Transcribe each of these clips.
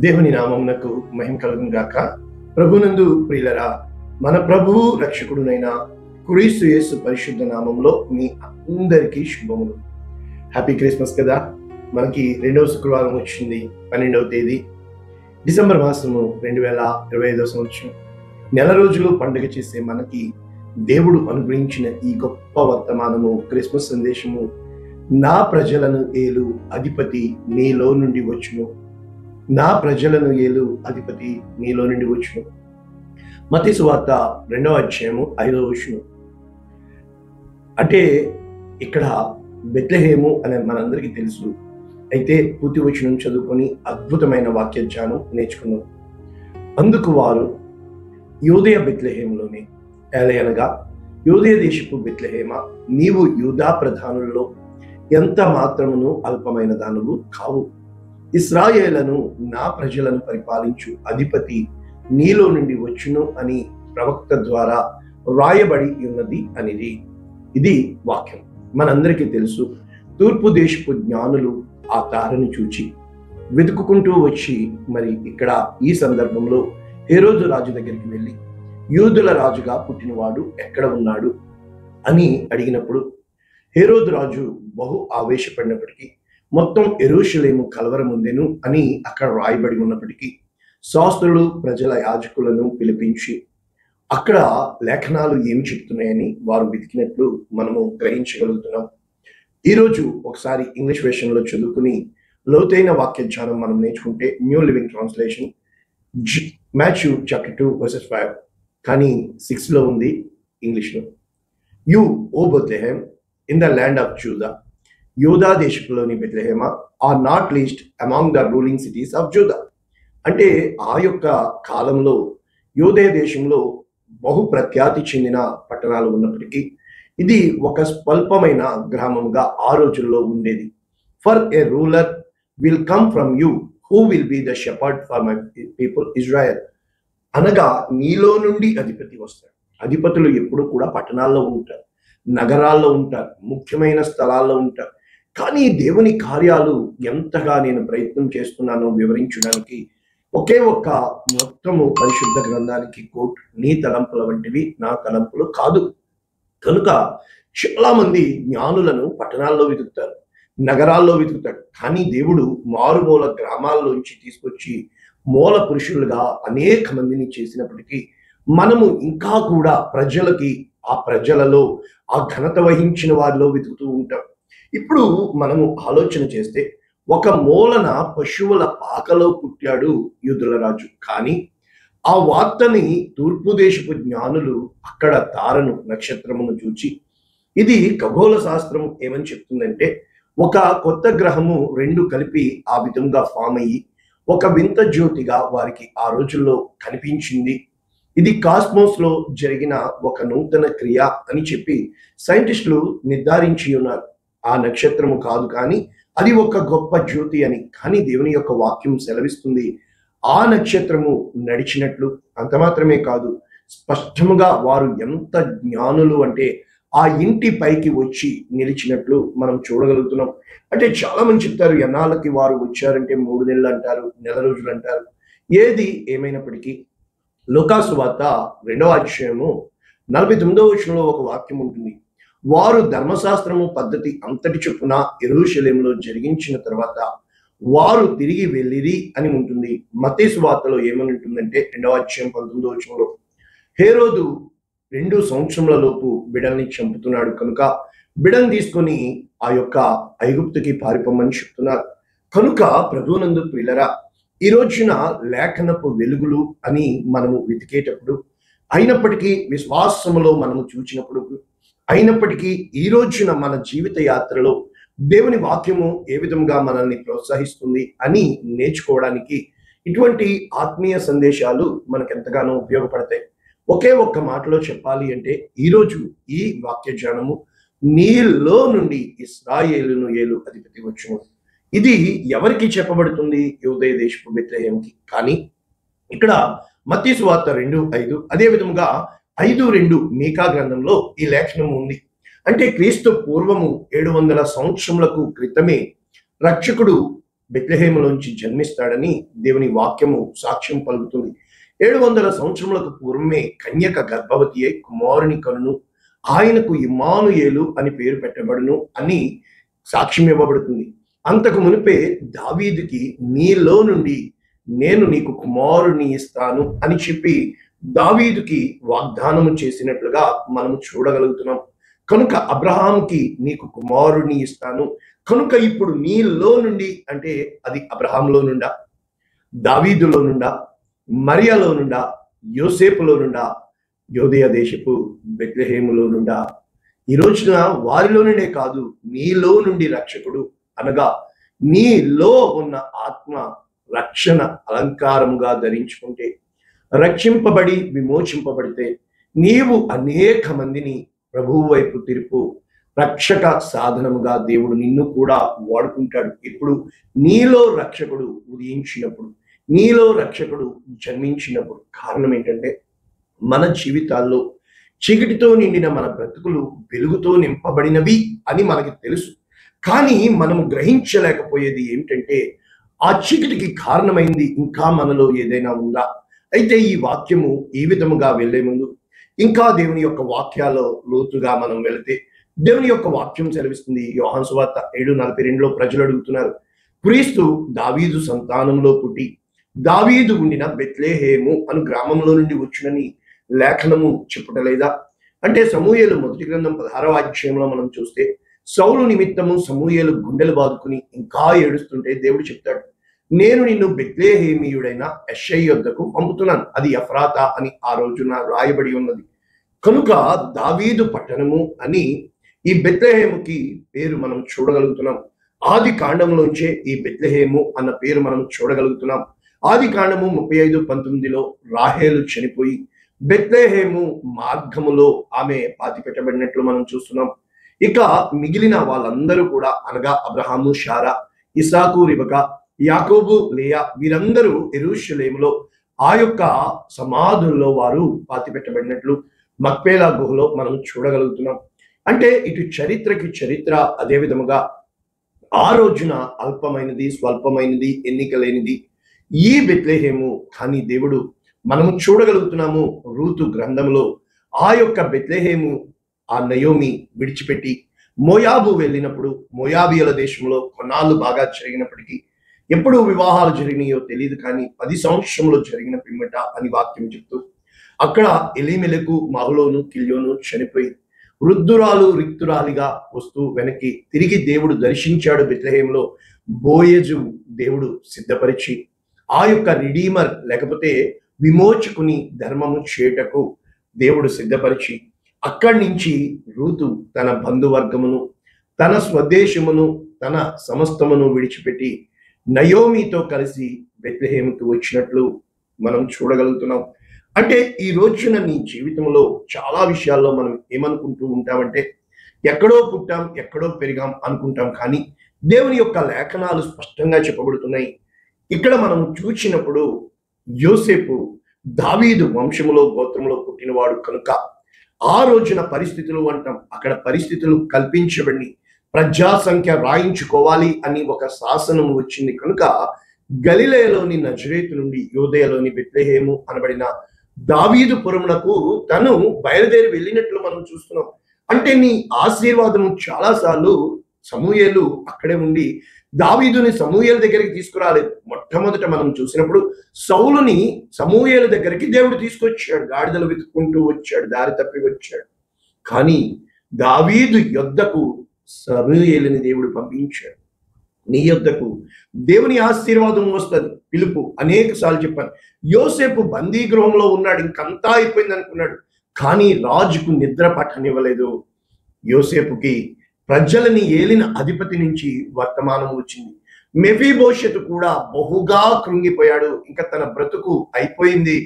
దేవుని నామమునకు మహిమ కలుగును గాక. ప్రభునందు ప్రియులరా, మన ప్రభువు రక్షకుడునైన క్రీస్తు యేసు పరిశుద్ధ నామంలో మీ అందరికీ శుభములు. హ్యాపీ క్రిస్మస్ కదా. మనకి రెండవ శుక్రవారం వచ్చింది, 12వ తేదీ డిసెంబర్ మాసము 2025 సంవత్సరం. నెల రోజులు పండుగ చేసే మనకి దేవుడు అనుగ్రహించిన ఈ గొప్ప వర్తమానము, క్రిస్మస్ సందేశము, నా ప్రజలను ఏలు అధిపతి నీలో నుండి వచ్చును. నా ప్రజలను ఏలు అధిపతి నీలో నుండి వచ్చును. మత్తయి సువార్త 2వ అధ్యాయము 5వ వచనం. అంటే ఇక్కడ బెత్లెహేము అనే మనందరికీ తెలుసు. అయితే పూర్తి వచనం చదువుకొని అద్భుతమైన వాక్య ధ్యానం నేర్చుకున్నాం. అందుకు వారు, యూదయ బెత్లెహేములోనే, ఏలయనగా యూదయ దేశపు బెత్లెహేమ, నీవు యూదా ప్రధానుల్లో ఎంత మాత్రమును అల్పమైన దానవు కావు. ఇశ్రాయేలును, నా ప్రజలను పరిపాలించు అధిపతి నీలో నుండి వచ్చును అని ప్రవక్త ద్వారా వ్రాయబడి ఉన్నది అనేది. ఇది వాక్యం. మనందరికీ తెలుసు, తూర్పు దేశపు జ్ఞానులు ఆ తారను చూచి వెతుక్కుంటూ వచ్చి, మరి ఇక్కడ ఈ సందర్భంలో హేరోదు రాజు దగ్గరికి వెళ్ళి, యూదుల రాజుగా పుట్టినవాడు ఎక్కడ ఉన్నాడు అని అడిగినప్పుడు, హేరోదు రాజు బహు ఆవేశపడినప్పటికీ, మొత్తం యెరూషలేము కలవరముందెను అని అక్కడ రాయబడి ఉన్నప్పటికీ, శాస్త్రులు ప్రజల యాజకులను పిలిపించి అక్కడ లేఖనాలు ఏమి చెప్తున్నాయని వారు వెతికినట్లు మనము గ్రహించగలుగుతున్నాం. ఈరోజు ఒకసారి ఇంగ్లీష్ వెర్షన్లో చదువుకుని లోతైన వాక్య ధ్యానం మనం నేర్చుకుంటే, New Living Translation, Matthew chapter 2:5, కానీ 6లో ఉంది ఇంగ్లీష్లో. You O Bethlehem in the land of Judah, యూదా దేశంలోని బెత్లెహేమ, are not least among the ruling cities of Judah. అంటే ఆ యొక్క కాలంలో యూదయ దేశంలో బహు ప్రఖ్యాతి చెందిన పట్టణాలు ఉన్నప్పటికీ ఇది ఒక స్వల్పమైన గ్రామంగా ఆ రోజుల్లో ఉండేది. For a ruler will come from you who will be the shepherd for my people Israel. అనగా నీలో నుండి అధిపతి వస్తాడు. అధిపతులు ఎప్పుడు కూడా పట్టణాల్లో ఉంటారు, నగరాల్లో ఉంటారు, ముఖ్యమైన స్థలాల్లో ఉంటారు. కానీ దేవుని కార్యాలు ఎంతగా నేను ప్రయత్నం చేస్తున్నానో వివరించడానికి ఒకే ఒక్క మొత్తము పరిశుద్ధ గ్రంథానికి కోట్, నీ తలంపుల వంటివి నా తలంపులు కాదు. కనుక చాలా మంది జ్ఞానులను పట్టణాల్లో వెతుకుతారు, నగరాల్లో వెతుకుతాడు. కానీ దేవుడు మారుమూల గ్రామాల్లోంచి తీసుకొచ్చి మూల పురుషులుగా అనేక మందిని చేసినప్పటికీ మనము ఇంకా కూడా ప్రజలకి, ఆ ప్రజలలో ఆ ఘనత వహించిన వారిలో వెతుకుతూ ఉంటాం. ఇప్పుడు మనము ఆలోచన చేస్తే, ఒక మూలన పశువుల పాకలో పుట్టాడు యూదుల రాజు. కానీ ఆ వార్తని తూర్పు దేశపు జ్ఞానులు అక్కడ తారను, నక్షత్రమును చూచి, ఇది ఖగోళ శాస్త్రం ఏమని చెప్తుందంటే, ఒక కొత్త గ్రహము రెండు కలిపి ఆ విధంగా ఫామ్ అయ్యి ఒక వింత జ్యోతిగా వారికి ఆ రోజుల్లో కనిపించింది. ఇది కాస్మోస్ లో జరిగిన ఒక నూతన క్రియ అని చెప్పి సైంటిస్టులు నిర్ధారించి ఉన్నారు. ఆ నక్షత్రము కాదు, కానీ అది ఒక గొప్ప జ్యోతి అని. కానీ దేవుని యొక్క వాక్యం సెలవిస్తుంది, ఆ నక్షత్రము నడిచినట్లు. అంత మాత్రమే కాదు, స్పష్టముగా వారు ఎంత జ్ఞానులు అంటే ఆ ఇంటి పైకి వచ్చి నిలిచినట్లు మనం చూడగలుగుతున్నాం. అంటే చాలా మంది చెప్తారు, ఎన్నాళ్ళకి వారు వచ్చారంటే 3 నెలలు అంటారు, నెల రోజులు అంటారు. ఏది ఏమైనప్పటికీ లూకాసు వార్త 2వ అధ్యాయము 49వ వచనంలో ఒక వాక్యం ఉంటుంది. వారు ధర్మశాస్త్రము పద్ధతి అంతటి చొప్పున యెరూషలేములో జరిగించిన తర్వాత వారు తిరిగి వెళ్ళిరి అని ఉంటుంది. మత్తయి సువార్తలో ఏమని ఉంటుందంటే 2వ అధ్యాయం 19వ వచనంలో, హేరోదు 2 సంవత్సరముల లోపు బిడల్ని చంపుతున్నాడు కనుక బిడని తీసుకొని ఆ యొక్క ఐగుప్తుకి పారిపోమని చెప్తున్నారు. కనుక ప్రభువునందు ప్రియులరా, ఈ రోజున లేఖనపు వెలుగులు అని మనము వెతికేటప్పుడు, అయినప్పటికీ విశ్వాసములో మనము చూచినప్పుడు, అయినప్పటికీ ఈ రోజున మన జీవిత యాత్రలో దేవుని వాక్యము ఏ విధంగా మనల్ని ప్రోత్సహిస్తుంది అని నేర్చుకోవడానికి ఇటువంటి ఆత్మీయ సందేశాలు మనకు ఎంతగానో ఉపయోగపడతాయి. ఒకే ఒక్క మాటలో చెప్పాలి అంటే, ఈరోజు ఈ వాక్య జ్ఞానము, నీలో నుండి ఇశ్రాయేలును ఏలు అధిపతి వచ్చును. ఇది ఎవరికి చెప్పబడుతుంది? యూదయ దేశపు బెత్లెహేముకి. కానీ ఇక్కడ మత్తయి సువార్త 2:5, అదే విధముగా 5:2 మీకా గ్రంథంలో ఈ లేఖనం ఉంది. అంటే క్రీస్తు పూర్వము 700 సంవత్సరములకు క్రితమే రక్షకుడు బెత్లెహేములోంచి జన్మిస్తాడని దేవుని వాక్యము సాక్ష్యం పలుకుతుంది. 700 సంవత్సరములకు పూర్వమే కన్యక గర్భవతి అయి కుమారుని కనును, ఆయనకు ఇమ్మానుయేలు అని పేరు పెట్టబడును అని సాక్ష్యం ఇవ్వబడుతుంది. అంతకు మునిపే దావీదుకి నీలో నుండి నేను నీకు కుమారుని ఇస్తాను అని చెప్పి దావీదుకి వాగ్దానము చేసినట్లుగా మనము చూడగలుగుతున్నాం. కనుక అబ్రహాంకి నీకు కుమారుని ఇస్తాను, కనుక ఇప్పుడు నీలో నుండి అంటే అది అబ్రహాంలో నుండా, దావీదులో నుండా, మరియలో నుండా, యోసేపులో నుండా, యోదయ దేశపు బెత్లెహేములో నుండా, ఈ రోజున వారిలో నుండే కాదు నీలో నుండి రక్షకుడు అనగా నీలో ఉన్న ఆత్మ రక్షణ అలంకారముగా ధరించుకుంటే, రక్షింపబడి విమోచింపబడితే నీవు అనేక మందిని ప్రభువు వైపు తిరుపు రక్షక సాధనముగా దేవుడు నిన్ను కూడా వాడుకుంటాడు. ఇప్పుడు నీలో రక్షకుడు ఉదయించినప్పుడు, నీలో రక్షకుడు జన్మించినప్పుడు కారణం ఏంటంటే మన జీవితాల్లో చీకటితో నిండిన మన బ్రతుకులు వెలుగుతో నింపబడినవి అని మనకి తెలుసు. కానీ మనము గ్రహించలేకపోయేది ఏమిటంటే ఆ చీకటికి కారణమైంది ఇంకా మనలో ఏదైనా ఉందా? అయితే ఈ వాక్యము ఈ విధముగా వెళ్లే ముందు ఇంకా దేవుని యొక్క వాక్యాల్లో లోతుగా మనం వెళితే దేవుని యొక్క వాక్యం సెలవిస్తుంది. యోహాను సువార్త 7:42లో ప్రజలు అడుగుతున్నారు, క్రీస్తు దావీదు సంతానంలో పుట్టి దావీదు ఉండిన బెత్లెహేము అను గ్రామంలో నుండి వచ్చునని లేఖనము చెప్పుటలేదా? అంటే సమూయేలు మొదటి గ్రంథం 16వ అధ్యాయంలో మనం చూస్తే సౌలు నిమిత్తము సమూయేలు గుండెలు బాదుకుని ఇంకా ఏడుస్తుంటే దేవుడు చెప్తాడు, నేను నిన్ను బెత్లెహేమీయుడైన యెషై యొద్దకు పంపుతున్నాను, అది ఎఫ్రాతా అని ఆ రోజున రాయబడి ఉన్నది. కనుక దావీదు పట్టణము అని ఈ బెత్లెహేముకి పేరు మనం చూడగలుగుతున్నాం. ఆది కాండంలోంచే ఈ బెత్లెహేము అన్న పేరు మనం చూడగలుగుతున్నాం. ఆది కాండము 35:19లో రాహేలు చనిపోయి బెత్లెహేము మార్గములో ఆమె పాతిపెట్టబడినట్లు మనం చూస్తున్నాం. ఇక మిగిలిన వాళ్ళందరూ కూడా అనగా అబ్రహాము, షారా, ఇసాకు, రిబకా, యాకోబు, లేయా వీరందరూ యెరూషలేములో ఆ యొక్క సమాధుల్లో వారు పాతిపెట్టబడినట్లు మక్పేలా గుహలో మనం చూడగలుగుతున్నాం. అంటే ఇటు చరిత్రకి చరిత్ర, అదే విధముగా ఆ రోజున అల్పమైనది, స్వల్పమైనది, ఎన్నిక లేనిది ఈ బెత్లెహేము. కానీ దేవుడు మనము చూడగలుగుతున్నాము రూతు గ్రంథంలో ఆ యొక్క బెత్లెహేము ఆ నయోమి విడిచిపెట్టి మోయాబు వెళ్ళినప్పుడు మోయాబీయుల దేశంలో కొన్నాళ్ళు బాగా జరిగినప్పటికీ ఎప్పుడు వివాహాలు జరిగినాయో తెలియదు, కానీ 10 సంవత్సరంలో జరిగిన పిమ్మట అని వాక్యం చెప్తూ అక్కడ ఎలీమెలెకు, మహలోను, కిల్యోను చనిపోయి వృద్ధురాలు రిక్తురాలిగా వస్తూ వెనక్కి తిరిగి దేవుడు దర్శించాడు బెత్లెహేములో. బోయజు దేవుడు సిద్ధపరిచి ఆ యొక్క రిడీమర్ లేకపోతే విమోచకుని ధర్మము చేటకు దేవుడు సిద్ధపరిచి అక్కడి నుంచి రూతు తన బంధువర్గమును, తన స్వదేశమును, తన సమస్తమును విడిచిపెట్టి నయోమితో కలిసి బెత్లెహేముకు వచ్చినట్లు మనం చూడగలుగుతున్నాం. అంటే ఈ రోజున నీ జీవితంలో చాలా విషయాల్లో మనం ఏమనుకుంటూ ఉంటామంటే ఎక్కడో పుట్టాం, ఎక్కడో పెరిగాం అనుకుంటాం, కానీ దేవుని యొక్క లేఖనాలు స్పష్టంగా చెప్పబడుతున్నాయి. ఇక్కడ మనం చూసినప్పుడు యోసేపు దావీదు వంశములో గోత్రంలో పుట్టినవాడు కనుక ఆ రోజున పరిస్థితులు అంటాం, అక్కడ పరిస్థితులు కల్పించబడి ప్రజా సంఖ్య రాయించుకోవాలి అని ఒక శాసనం వచ్చింది కనుక గలిలయలోని నజరేతు నుండి యోదయలోని బెత్లెహేము అనబడిన దావీదు పురమునకు తను బయలుదేరి వెళ్ళినట్లు మనం చూస్తున్నాం. అంటే నీ ఆశీర్వాదము చాలాసార్లు సమూయేలు అక్కడే ఉండి దావీదుని సమూయేలు దగ్గరికి తీసుకురాలేదు. మొట్టమొదట మనం చూసినప్పుడు సౌలుని సమూయేలు దగ్గరికి దేవుడు తీసుకొచ్చాడు, గాడిదలు వెతుక్కుంటూ వచ్చాడు, దారి తప్పి వచ్చాడు. కానీ దావీదు యొద్దకు సమూయేలుని దేవుడు పంపించాడు. నీ యొద్దకు దేవుని ఆశీర్వాదం వస్తుంది, పిలుపు అనేక సార్లు చెప్పాను. యోసేపు బందీ గృహంలో ఉన్నాడు, ఇంకంతా అయిపోయింది అనుకున్నాడు, కానీ రాజుకు నిద్ర పట్టనివ్వలేదు. యోసేపుకి ప్రజలని ఏలిన అధిపతి నుంచి వర్తమానం వచ్చింది. మెఫీబోషెతు కూడా బహుగా కృంగిపోయాడు, ఇంకా తన బ్రతుకు అయిపోయింది.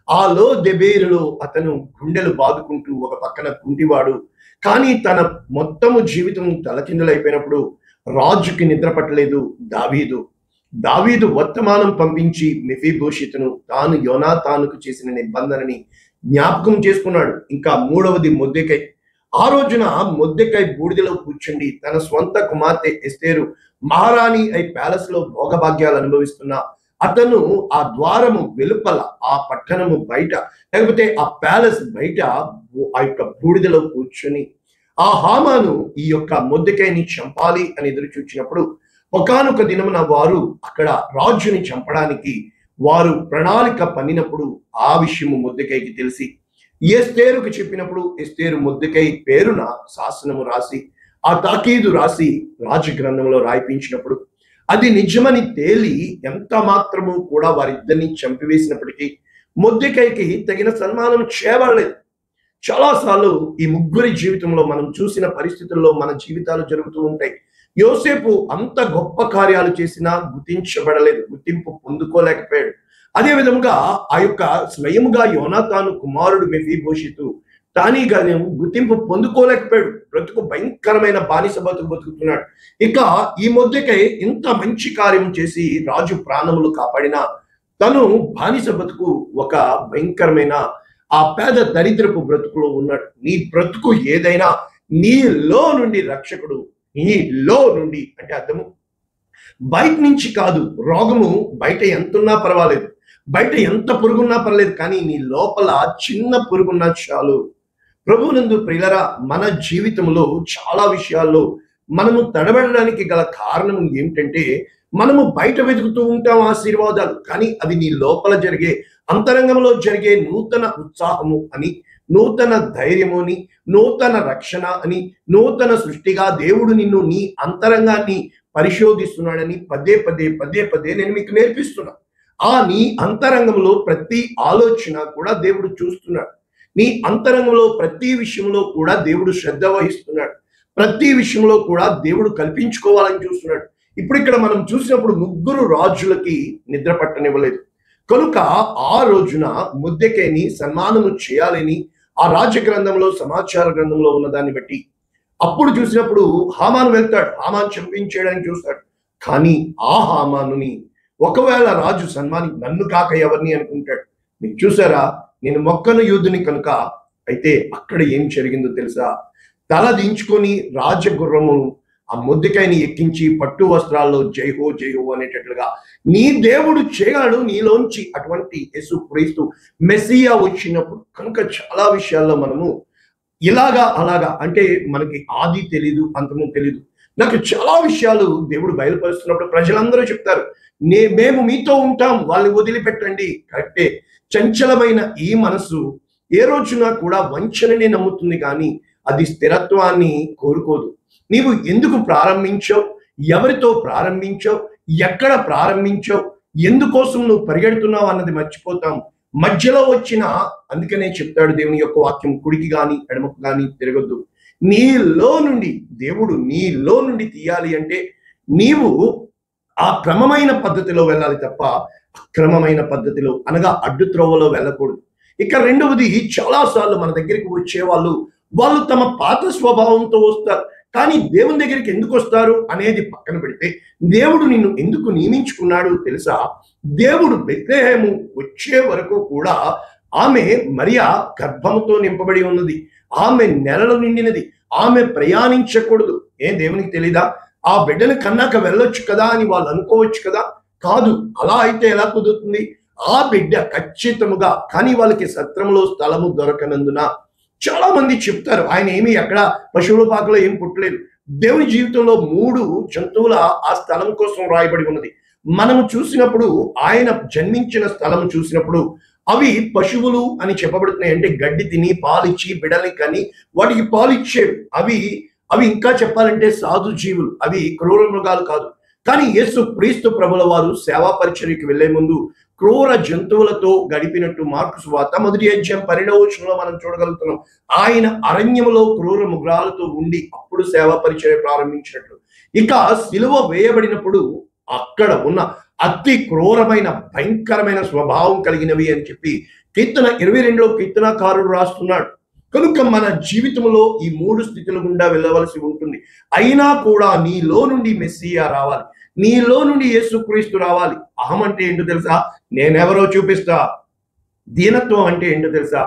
ఆ లో దెబేరులో అతను గుండెలు బాదుకుంటూ ఒక పక్కన కుంటివాడు, కానీ తన మొత్తము జీవితం తలకిందులైపోయినప్పుడు రాజుకి నిద్ర పట్టలేదు. దావీదు వర్తమానం పంపించి మెఫీబోషెతును తాను యోనాతానుకు చేసిన నిబంధనని జ్ఞాపకం చేసుకున్నాడు. ఇంకా 3వది మొర్దెకై, ఆ రోజున మొర్దెకై బూడిదలో కూర్చుండి తన స్వంత కుమార్తె ఎస్తేరు మహారాణి అయి ప్యాలెస్ లో భోగభాగ్యాలు అనుభవిస్తున్న అతను ఆ ద్వారము వెలుపల, ఆ పట్టణము బయట, లేకపోతే ఆ ప్యాలెస్ బయట ఆ యొక్క బూడిదలో కూర్చొని ఆ హామాను ఈ యొక్క మొర్దెకైని చంపాలి అని ఎదురు చూచినప్పుడు ఒకానొక దినమున వారు అక్కడ రాజుని చంపడానికి వారు ప్రణాళిక పన్నినప్పుడు ఆ విషయము మొర్దెకైకి తెలిసి ఎస్తేరుకు చెప్పినప్పుడు ఎస్తేరు మొర్దెకై పేరున శాసనము రాసి ఆ తాకీదు రాసి రాజగ్రంథంలో రాయిపించినప్పుడు అది నిజమని తేలి ఎంత మాత్రము కూడా వారిద్దరిని చంపివేసినప్పటికీ మొర్దెకైకి తగిన సన్మానం చేయబడలేదు. చాలాసార్లు ఈ ముగ్గురి జీవితంలో మనం చూసిన పరిస్థితుల్లో మన జీవితాలు జరుగుతూ ఉంటాయి. యోసేపు అంత గొప్ప కార్యాలు చేసినా గుర్తించబడలేదు, గుర్తింపు పొందుకోలేకపోయాడు. అదే విధముగా ఆ యొక్క స్వయముగా యోనాతాను కుమారుడు మెఫీబోషెతు తానీగానే గుర్తింపు పొందుకోలేకపోయాడు. బ్రతుకు భయంకరమైన బానిస బతుకుతున్నాడు. ఇక ఈ మొర్దెకై ఇంత మంచి కార్యం చేసి రాజు ప్రాణములు కాపాడిన తను బానిస బతుకు ఒక భయంకరమైన ఆ పేద దరిద్రపు బ్రతుకులో ఉన్నాడు. నీ బ్రతుకు ఏదైనా నీలో నుండి రక్షకుడు, నీలో నుండి అంటే అర్థము బయట నుంచి కాదు. రోగము బయట ఎంతున్నా పర్వాలేదు, బయట ఎంత పురుగున్నా పర్లేదు, కానీ నీ లోపల చిన్న పురుగున్నా చాలు. ప్రభువునందు ప్రియులరా, మన జీవితంలో చాలా విషయాల్లో మనము తడబడడానికి గల కారణం ఏమిటంటే మనము బయట వెతుకుతూ ఉంటాం ఆశీర్వాదాలు, కానీ అవి నీ లోపల జరిగే అంతరంగంలో జరిగే నూతన ఉత్సాహము అని, నూతన ధైర్యము అని, నూతన రక్షణ అని, నూతన సృష్టిగా దేవుడు నిన్ను నీ అంతరంగాన్ని పరిశోధిస్తున్నాడని పదే పదే పదే పదే నేను మీకు నేర్పిస్తున్నా. ఆ నీ అంతరంగంలో ప్రతి ఆలోచన కూడా దేవుడు చూస్తున్నాడు. నీ అంతరంగంలో ప్రతి విషయంలో కూడా దేవుడు శ్రద్ధ వహిస్తున్నాడు. ప్రతి విషయంలో కూడా దేవుడు కల్పించుకోవాలని చూస్తున్నాడు. ఇప్పుడు ఇక్కడ మనం చూసినప్పుడు ముగ్గురు రాజులకి నిద్ర పట్టనివ్వలేదు కనుక ఆ రోజున మొర్దెకైని సన్మానము చేయాలని ఆ రాజగ్రంథంలో సమాచార గ్రంథంలో ఉన్న దాన్ని బట్టి అప్పుడు చూసినప్పుడు హామాను వెళ్తాడు, హామాను చంపించేయడానికి చూస్తాడు. కానీ ఆ హామానుని ఒకవేళ రాజు నన్ను కాక ఎవరిని అనుకుంటాడు. మీకు చూసారా, నేను మొక్కను యూదుని కనుక. అయితే అక్కడ ఏం జరిగిందో తెలుసా? తల దించుకొని రాజగుర్రము ఆ మొర్దెకైని ఎక్కించి పట్టు వస్త్రాల్లో జైహో జైహో అనేటట్లుగా నీ దేవుడు చేయగలడు నీలోంచి అటువంటి యేసు క్రీస్తు మెస్సియా వచ్చినప్పుడు. కనుక చాలా విషయాల్లో మనము ఇలాగా అలాగా అంటే మనకి ఆది తెలీదు, అంతము తెలీదు. నాకు చాలా విషయాలు దేవుడు బయలుపరుస్తున్నప్పుడు ప్రజలందరూ చెప్తారు, మేము మీతో ఉంటాం, వాళ్ళని వదిలిపెట్టండి. కరెక్టే. చంచలమైన ఈ మనసు ఏ రోజున కూడా వంచనని నమ్ముతుంది, కానీ అది స్థిరత్వాన్ని కోరుకోదు. నీవు ఎందుకు ప్రారంభించావు, ఎవరితో ప్రారంభించావు, ఎక్కడ ప్రారంభించావు, ఎందుకోసం నువ్వు పరిగెడుతున్నావు అన్నది మర్చిపోతాం. మధ్యలో వచ్చిన, అందుకనే చెప్తాడు దేవుని యొక్క వాక్యం, కుడికి కానీ ఎడమకు కానీ తిరగొద్దు. నీలో నుండి దేవుడు నీలో నుండి తీయాలి అంటే నీవు ఆ క్రమమైన పద్ధతిలో వెళ్ళాలి తప్ప అక్రమమైన పద్ధతిలో అనగా అడ్డు త్రోవలో వెళ్ళకూడదు. ఇక రెండవది, చాలాసార్లు మన దగ్గరికి వచ్చే వాళ్ళు తమ పాత స్వభావంతో వస్తారు, కానీ దేవుని దగ్గరికి ఎందుకు వస్తారు అనేది పక్కన పెడితే దేవుడు నిన్ను ఎందుకు నియమించుకున్నాడు తెలుసా? దేవుడు బెత్లెహేము వచ్చే వరకు కూడా ఆమె మరియా గర్భముతో నింపబడి ఉన్నది, ఆమె నెలలు నిండినది, ఆమె ప్రయాణించకూడదు. దేవునికి తెలీదా? ఆ బిడ్డను కన్నాక వెళ్ళొచ్చు కదా అని వాళ్ళు అనుకోవచ్చు కదా. కాదు, అలా అయితే ఎలా కుదురుతుంది? ఆ బిడ్డ ఖచ్చితముగా, కానీ వాళ్ళకి సత్రంలో స్థలము దొరకనందున చాలా మంది చెప్తారు ఆయన ఏమి అక్కడ పశువుల పాకలో ఏం పుట్టలేదు. దేవుని జీవితంలో 3 జంతువుల ఆ స్థలం కోసం రాయబడి ఉన్నది. మనము చూసినప్పుడు ఆయన జన్మించిన స్థలం చూసినప్పుడు అవి పశువులు అని చెప్పబడుతున్నాయి. అంటే గడ్డి తిని పాలిచ్చి బిడల్ని కని వాటికి పాలిచ్చేవి. అవి ఇంకా చెప్పాలంటే సాధు జీవులు, అవి క్రూర మృగాలు కాదు. కానీ యేసు క్రీస్తు ప్రభుల వారు సేవా పరిచర్యకి వెళ్లే ముందు క్రూర జంతువులతో గడిపినట్టు మార్కు సువార్త 1:12 మనం చూడగలుగుతున్నాం. ఆయన అరణ్యములో క్రూర మృగాలతో ఉండి అప్పుడు సేవా పరిచర్య ప్రారంభించినట్లు. ఇక సిలువ వేయబడినప్పుడు అక్కడ ఉన్న అతి క్రూరమైన భయంకరమైన స్వభావం కలిగినవి అని చెప్పి కీర్తన 22లో కీర్తనకారుడు రాస్తున్నాడు. కనుక మన జీవితంలో ఈ 3 స్థితుల గుండా వెళ్ళవలసి ఉంటుంది. అయినా కూడా నీలో నుండి మెస్సియా రావాలి, నీలో నుండి యేసుక్రీస్తు రావాలి. అహం అంటే ఏంటో తెలుసా? నేనెవరో చూపిస్తా, దీనత్వం అంటే ఏంటో తెలుసా?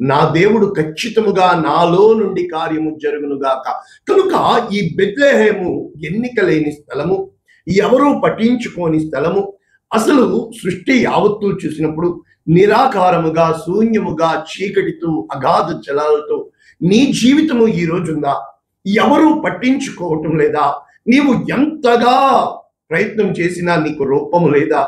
నా దేవుడు ఖచ్చితముగా నాలో నుండి కార్యము జరుగునుగాక. కనుక ఈ బెత్లెహేము ఎన్నిక లేని స్థలము, ఎవరూ పట్టించుకోని స్థలము. అసలు సృష్టి యావత్తు చూసినప్పుడు నిరాకారముగా, శూన్యముగా, చీకటితో, అగాధ జలాలతో నీ జీవితము ఈ రోజుందా? ఎవరూ పట్టించుకోవటం లేదా? నీవు ఎంతగా ప్రయత్నం చేసినా నీకు రూపము లేదా?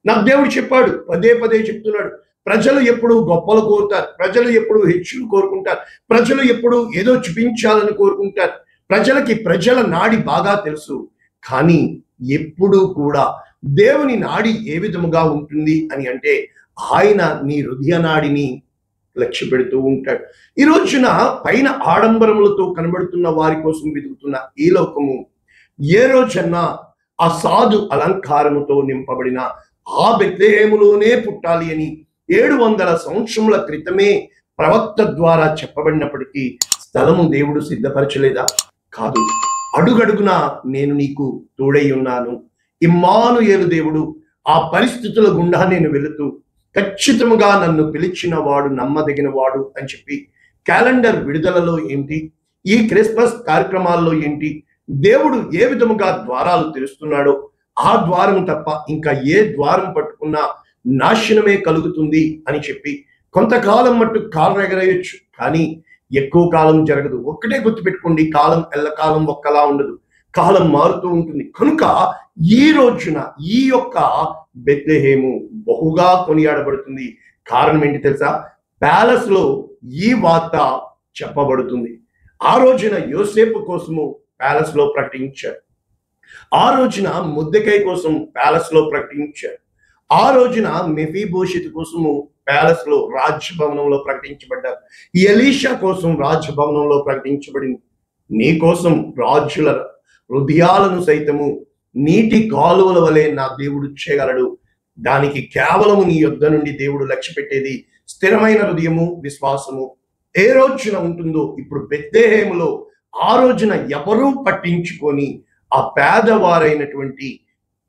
నాకు దేవుడు చెప్పాడు, పదే పదే చెప్తున్నాడు, ప్రజలు ఎప్పుడు గొప్పలు కోరుతారు, ప్రజలు ఎప్పుడు హెచ్చులు కోరుకుంటారు, ప్రజలు ఎప్పుడు ఏదో చూపించాలని కోరుకుంటారు, ప్రజలకి ప్రజల నాడి బాగా తెలుసు. కానీ ఎప్పుడూ కూడా దేవుని నాడి ఏ విధముగా ఉంటుంది అని అంటే ఆయన నీ హృదయ నాడిని లక్ష్య పెడుతూ ఉంటాడు. ఈ రోజున పైన ఆడంబరములతో కనబడుతున్న వారి కోసం వెతుకుతున్న ఈ లోకము ఏ రోజన్నా ఆ సాధు అలంకారముతో నింపబడిన ఆ బెత్లెహేములోనే పుట్టాలి అని 700 సంవత్సరముల క్రితమే ప్రవక్త ద్వారా చెప్పబడినప్పటికీ స్థలము దేవుడు సిద్ధపరచలేదా? కాదు. అడుగడుగునా నేను నీకు తోడై ఉన్నాను, ఇమ్మానుయేలు దేవుడు ఆ పరిస్థితుల గుండా నేను వెళుతూ ఖచ్చితముగా నన్ను పిలిచిన వాడు నమ్మదగిన వాడు అని చెప్పి క్యాలెండర్ విడుదలలో ఏంటి, ఈ క్రిస్మస్ కార్యక్రమాల్లో ఏంటి, దేవుడు ఏ విధముగా ద్వారాలు తెరుస్తున్నాడో ఆ ద్వారం తప్ప ఇంకా ఏ ద్వారం పట్టుకున్నా నాశనమే కలుగుతుంది అని చెప్పి కొంతకాలం మట్టు కాలం ఎగరేయచ్చు, కానీ ఎక్కువ కాలం జరగదు. ఒక్కటే గుర్తుపెట్టుకోండి, కాలం ఎల్లకాలం ఒక్కలా ఉండదు, కాలం మారుతూ ఉంటుంది. కనుక ఈ రోజున ఈ యొక్క బెత్లెహేము బహుగా కొనియాడబడుతుంది. కారణం ఏంటి తెలుసా? ప్యాలెస్ లో ఈ వార్త చెప్పబడుతుంది. ఆ రోజున యోసేపు కోసము ప్యాలెస్ లో ప్రకటించారు, ఆ రోజున మొర్దెకై కోసం ప్యాలెస్ లో ప్రకటించారు, ఆ రోజున మెఫీబోషెతు కోసము ప్యాలెస్ లో రాజభవనంలో ప్రకటించబడ్డారు, ఎలీషా కోసం రాజభవనంలో ప్రకటించబడింది. నీ కోసం రాజుల హృదయాలను సైతము నీటి కాలువల వలె నా దేవుడు చేయగలడు. దానికి కేవలము నీ యొద్ద నుండి దేవుడు లక్ష్య పెట్టేది స్థిరమైన హృదయము, విశ్వాసము. ఏ రోజున ఉంటుందో ఇప్పుడు బెత్లెహేములో ఆ రోజున ఎవరూ పట్టించుకొని ఆ పేదవారైనటువంటి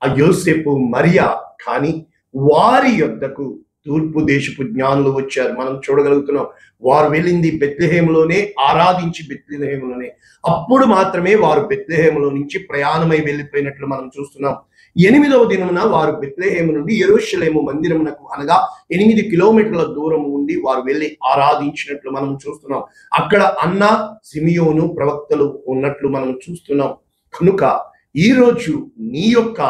ఆ యోసేపు, మరియా, కానీ వారి యొద్దకు తూర్పు దేశపు జ్ఞానులు వచ్చారు. మనం చూడగలుగుతున్నాం, వారు వెళ్ళింది బెత్లెహేములోనే, ఆరాధించి బెత్లెహేములోనే. అప్పుడు మాత్రమే వారు బెత్లెహేములో నుంచి ప్రయాణమై వెళ్ళిపోయినట్లు మనం చూస్తున్నాం. 8వ దినమున వారు బెత్లెహేము నుండి యెరూషలేము మందిరమునకు, అనగా 8 కిలోమీటర్ల దూరం ఉండి వారు వెళ్ళి ఆరాధించినట్లు మనం చూస్తున్నాం. అక్కడ అన్న, సిమియోను ప్రవక్తలు ఉన్నట్లు మనం చూస్తున్నాం. కనుక ఈరోజు నీ యొక్క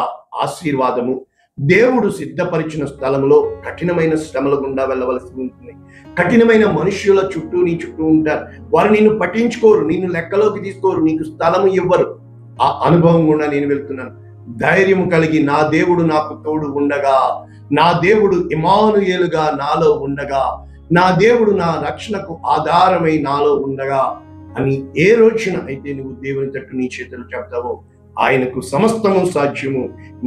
ఆశీర్వాదము దేవుడు సిద్ధపరిచిన స్థలంలో కఠినమైన శ్రమల గుండా వెళ్ళవలసి ఉంటుంది. కఠినమైన మనుష్యుల చుట్టూ నీ చుట్టూ ఉంటారు, వారు నిన్ను పట్టించుకోరు, నిన్ను లెక్కలోకి తీసుకోరు, నీకు స్థలము ఇవ్వరు. ఆ అనుభవం గుండా నేను వెళ్తున్నాను. ధైర్యం కలిగి నా దేవుడు నాకు తోడు ఉండగా, నా దేవుడు ఇమ్మానుయేలుగా నాలో ఉండగా, నా దేవుడు నా రక్షణకు ఆధారమై నాలో ఉండగా అని ఏ రోజున అయితే నువ్వు దేవుని తట్టు నీ చేతులు చెప్తావో ఆయనకు సమస్తము సాధ్యము.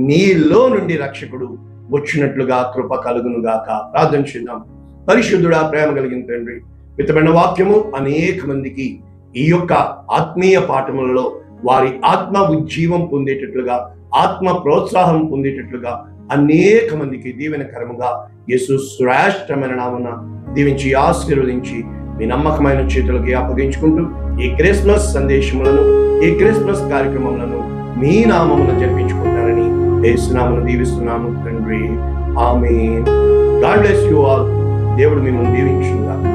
నీలో నుండి రక్షకుడు వచ్చినట్లుగా కృప కలుగునుగాక. ప్రార్థన చేద్దాం. పరిశుద్ధుడా, ప్రేమ కలిగిన తండ్రి, విత్తబడిన వాక్యము అనేక మందికి ఈ యొక్క ఆత్మీయ పాఠములలో వారి ఆత్మ ఉజ్జీవం పొందేటట్లుగా, ఆత్మ ప్రోత్సాహం పొందేటట్లుగా అనేక మందికి దీవెనకరముగా యేసు శ్రేష్టమైన నామమున దీవించి ఆశీర్వదించి మీ నమ్మకమైన చేతులకి అప్పగించుకుంటూ ఈ క్రిస్మస్ సందేశములను, ఈ క్రిస్మస్ కార్యక్రమములను మీ నామమున జరిపించుకుంటారని యేసు నామమున దీవిస్తున్నాము తండ్రి. ఆమేన్. God bless you all. దేవుడు మిమ్మల్ని దీవించుగాక.